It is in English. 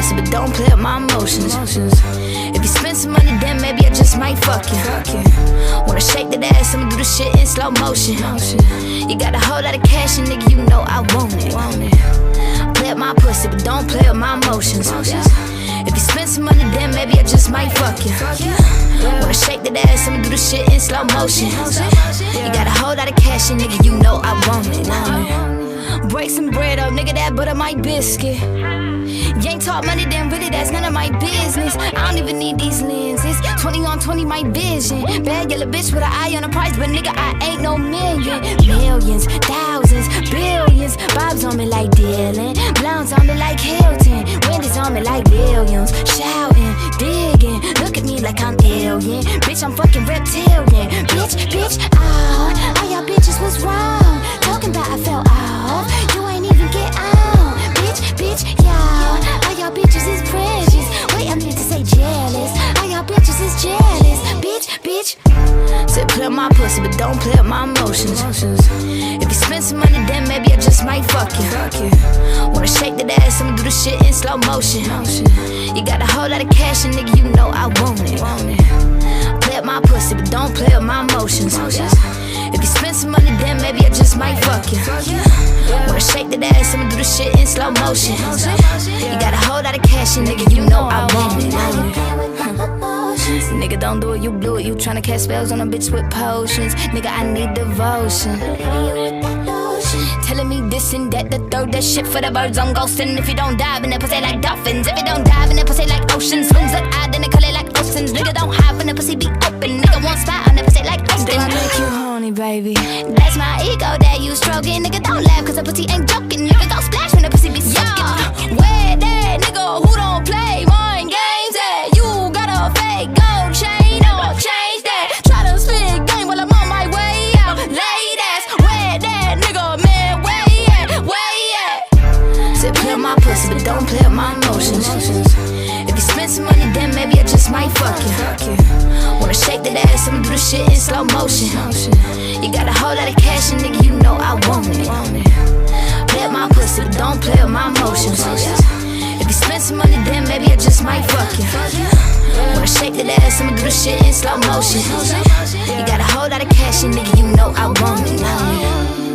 pussy, but don't play with my emotions. If you spend some money, then maybe I just might fuck you. Wanna shake that ass, I'ma do the shit in slow motion. You got a whole lot of cash, and nigga, you know I want it. Play with my pussy, but don't play with my emotions. If you spend some money, then maybe I just might fuck you. Wanna shake that ass, I'ma do the shit in slow motion. You got a whole lot of cash, and nigga, you know I want it. Break some bread up, nigga, that butter my biscuit. You ain't talk money, then really that's none of my business. I don't even need these lenses. 20 on 20 my vision. Bad yellow bitch with an eye on the price, but nigga, I ain't no million. Millions, thousands, billions. Bob's on me like Dylan, Blondes on me like Hilton, Wendy's on me like Williams. Shouting, digging, look at me like I'm alien. Bitch, I'm fucking reptilian. Bitch, all y'all bitches was wrong. Talking about I fell off, you ain't even get on. Bitch, y'all, all y'all bitches is precious. Wait, I meant to say jealous. All y'all bitches is jealous. Bitch. Said play with my pussy, but don't play with my emotions. If you spend some money, then maybe I just might fuck you. Wanna shake that ass, I'ma do the shit in slow motion. You got a whole lot of cash, and nigga, you know I want it. Play with my pussy, but don't play with my emotions. If you spend some money, then maybe I just might fuck you. Wanna shake that ass, I'ma do the shit in slow motion. You got a whole lot of cash, and nigga, you know I want it. Nigga, don't do it, you blew it. You tryna cast spells on a bitch with potions. Nigga, I need devotion. Telling me this and that, the third, that shit for the birds, I'm ghosting. If you don't dive in that pussy like dolphins, if you don't dive in that pussy like oceans, swings that eye, then they call it like oceans. Nigga, don't hide when the pussy be open. Nigga, won't spot on that pussy like oceans. I make you horny, baby. That's my ego that you stroking. Nigga, don't laugh, cause the pussy ain't joking. Nigga, don't splash when the pussy be soaking. Where that nigga who don't play mind games at? You got a fake gold chain or change that. Try to spit game while I'm on my way out. Ladies, where that nigga, man, where at? Said play with my pussy, but don't play with my emotions. If you spend some money, then maybe I just might fuck you. Wanna shake that ass, I'ma do the shit in slow motion. You got a whole lot of cash, and nigga, you know I want it. Play with my pussy, but don't play with my emotions. If you spend some money, then maybe I just might fuck you. Wanna shake that ass, I'ma do the shit in slow motion. You got a whole lot of cash, and nigga, you know I want it.